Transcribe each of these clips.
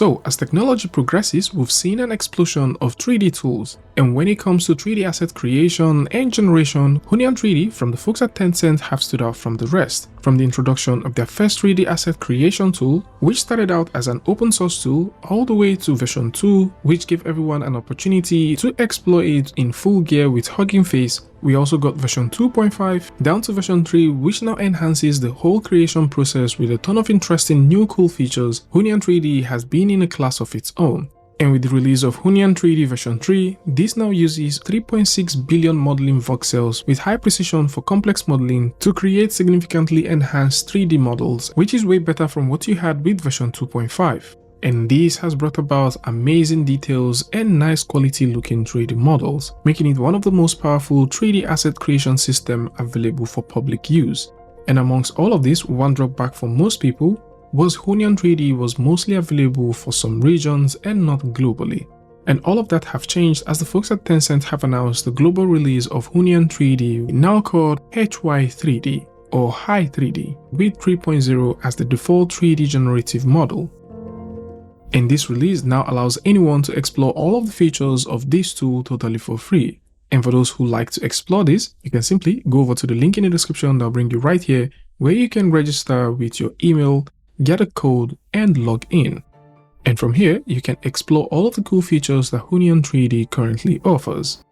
So, as technology progresses, we've seen an explosion of 3D tools. And when it comes to 3D asset creation and generation, Hunyuan 3D from the folks at Tencent have stood out from the rest. From the introduction of their first 3D asset creation tool, which started out as an open source tool, all the way to version 2, which gave everyone an opportunity to explore it in full gear with Hugging Face. We also got version 2.5 down to version 3, which now enhances the whole creation process with a ton of interesting new cool features. Hunyuan 3D has been in a class of its own. And with the release of Hunyuan 3D version 3, this now uses 3.6 billion modeling voxels with high precision for complex modeling to create significantly enhanced 3D models, which is way better from what you had with version 2.5. And this has brought about amazing details and nice quality looking 3D models, making it one of the most powerful 3D asset creation system available for public use. And amongst all of this, one drawback for most people was Hunyuan 3D was mostly available for some regions and not globally. And all of that have changed as the folks at Tencent have announced the global release of Hunyuan 3D, now called HY3D or High 3D, with 3.0 as the default 3D generative model. And this release now allows anyone to explore all of the features of this tool totally for free. And for those who like to explore this, you can simply go over to the link in the description that'll bring you right here, where you can register with your email, get a code, and log in. And from here, you can explore all of the cool features that Hunyuan 3D currently offers.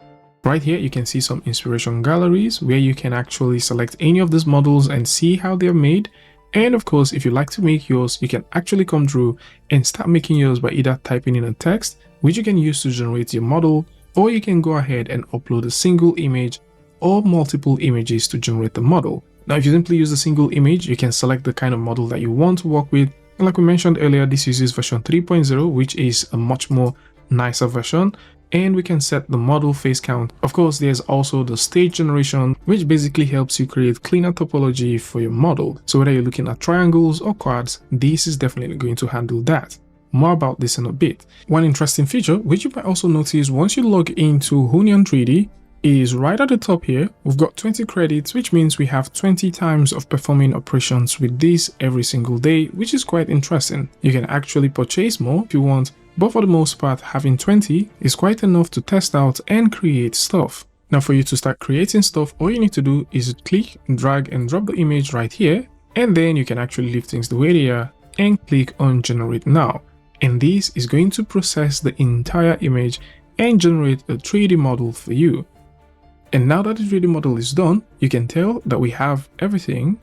Right here, you can see some inspiration galleries where you can actually select any of these models and see how they're made. And of course, if you like to make yours, you can actually come through and start making yours by either typing in a text, which you can use to generate your model, or you can go ahead and upload a single image or multiple images to generate the model. Now, if you simply use a single image, you can select the kind of model that you want to work with. And like we mentioned earlier, this uses version 3.0, which is a much more nicer version. And we can set the model face count. Of course, there's also the stage generation, which basically helps you create cleaner topology for your model. So whether you're looking at triangles or quads, this is definitely going to handle that. More about this in a bit. One interesting feature, which you might also notice once you log into Hunyuan 3D, is right at the top here. We've got 20 credits, which means we have 20 times of performing operations with this every single day, which is quite interesting. You can actually purchase more if you want, but for the most part, having 20 is quite enough to test out and create stuff. Now, for you to start creating stuff, all you need to do is click, drag and drop the image right here, and then you can actually leave things the way they are and click on generate now. And this is going to process the entire image and generate a 3D model for you. And now that the 3D model is done, you can tell that we have everything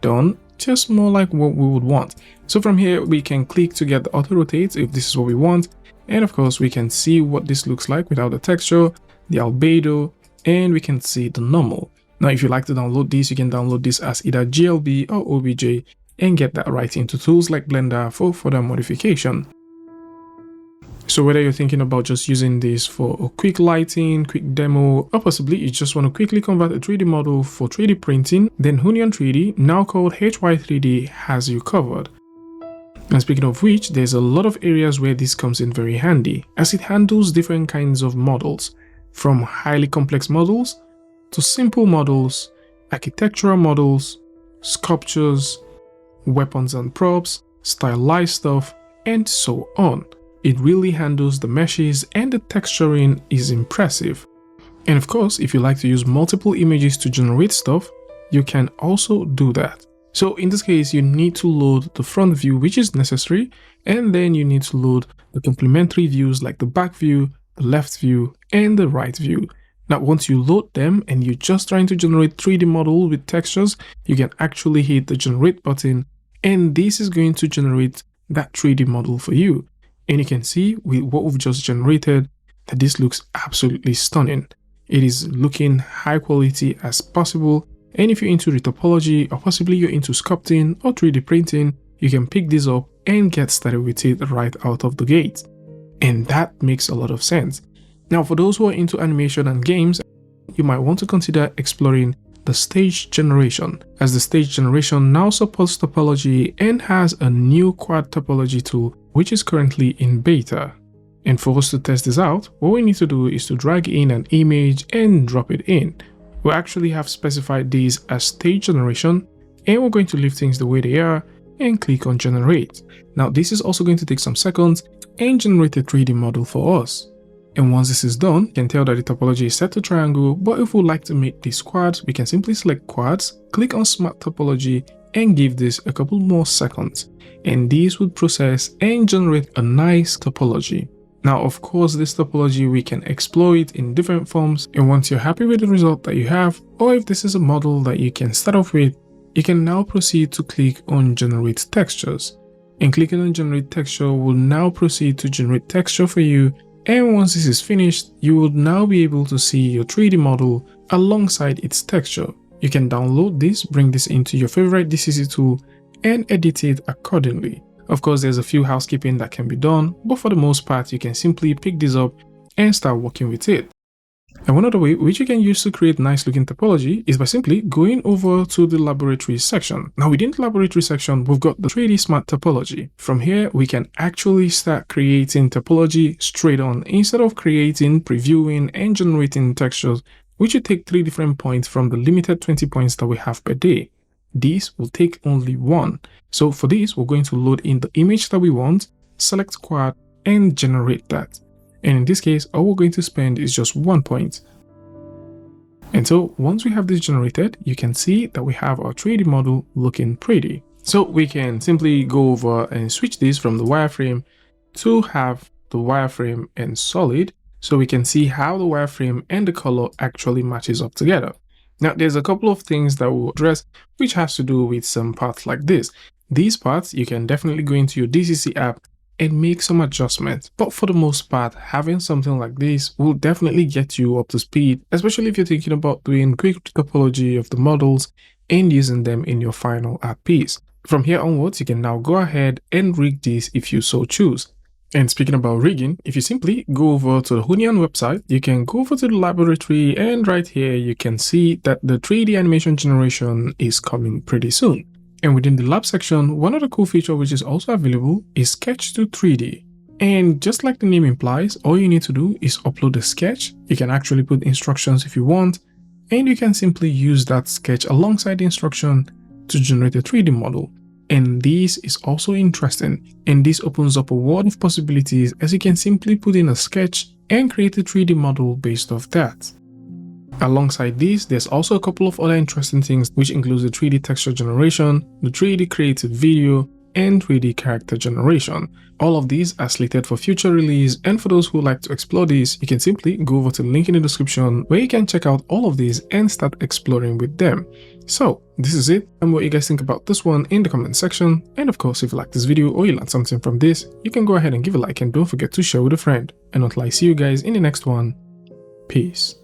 done just more like what we would want. So from here, we can click to get the auto rotate if this is what we want. And of course, we can see what this looks like without the texture, the albedo, and we can see the normal. Now, if you like to download this, you can download this as either GLB or OBJ and get that right into tools like Blender for further modification. So whether you're thinking about just using this for a quick lighting, quick demo, or possibly you just want to quickly convert a 3D model for 3D printing, then Hunyuan 3D, now called HY3D, has you covered. And speaking of which, there's a lot of areas where this comes in very handy, as it handles different kinds of models, from highly complex models to simple models, architectural models, sculptures, weapons and props, stylized stuff, and so on. It really handles the meshes and the texturing is impressive. And of course, if you like to use multiple images to generate stuff, you can also do that. So in this case, you need to load the front view, which is necessary, and then you need to load the complementary views like the back view, the left view, and the right view. Now, once you load them and you're just trying to generate 3D model with textures, you can actually hit the generate button, and this is going to generate that 3D model for you. And you can see with what we've just generated that this looks absolutely stunning. It is looking high quality as possible. And if you're into retopology or possibly you're into sculpting or 3D printing, you can pick this up and get started with it right out of the gate. And that makes a lot of sense. Now, for those who are into animation and games, you might want to consider exploring the stage generation, as the stage generation now supports topology and has a new quad topology tool which is currently in beta. And for us to test this out, what we need to do is to drag in an image and drop it in. We actually have specified these as stage generation, and we're going to leave things the way they are. and click on generate. Now this is also going to take some seconds and generate a 3D model for us. And once this is done, you can tell that the topology is set to triangle, but if we would like to make this quads, we can simply select quads, click on smart topology and give this a couple more seconds. And these would process and generate a nice topology. Now, of course, this topology we can exploit in different forms, and once you're happy with the result that you have, or if this is a model that you can start off with, you can now proceed to click on generate textures. And clicking on generate texture will now proceed to generate texture for you, and once this is finished, you will now be able to see your 3D model alongside its texture. You can download this, bring this into your favorite DCC tool, and edit it accordingly. Of course, there's a few housekeeping that can be done, but for the most part, you can simply pick this up and start working with it. And one other way which you can use to create nice looking topology is by simply going over to the laboratory section. Now within the laboratory section, we've got the 3D Smart Topology. From here, we can actually start creating topology straight on instead of creating, previewing, and generating textures, which would take 3 different points from the limited 20 points that we have per day. This will take only 1. So for this, we're going to load in the image that we want, select quad, and generate that. And in this case, all we're going to spend is just 1 point. And so once we have this generated, you can see that we have our 3D model looking pretty. So we can simply go over and switch this from the wireframe to have the wireframe and solid, so we can see how the wireframe and the color actually matches up together. Now, there's a couple of things that we'll address, which has to do with some parts like this. These parts, you can definitely go into your DCC app and make some adjustments. But for the most part, having something like this will definitely get you up to speed, especially if you're thinking about doing quick topology of the models and using them in your final art piece. From here onwards, you can now go ahead and rig this if you so choose. And speaking about rigging, if you simply go over to the Hunyuan website, you can go over to the laboratory, and right here you can see that the 3D animation generation is coming pretty soon. And within the lab section, one other cool feature which is also available is Sketch to 3D. And just like the name implies, all you need to do is upload the sketch. You can actually put instructions if you want, and you can simply use that sketch alongside the instruction to generate a 3D model. And this is also interesting, and this opens up a world of possibilities, as you can simply put in a sketch and create a 3D model based off that. Alongside this, there's also a couple of other interesting things, which includes the 3D texture generation, the 3D creative video, and 3D character generation. All of these are slated for future release, and for those who like to explore these, you can simply go over to the link in the description where you can check out all of these and start exploring with them. So this is it, and what you guys think about this one in the comment section. And of course, if you like this video or you learned something from this, you can go ahead and give a like, and don't forget to share with a friend. And until I see you guys in the next one, peace.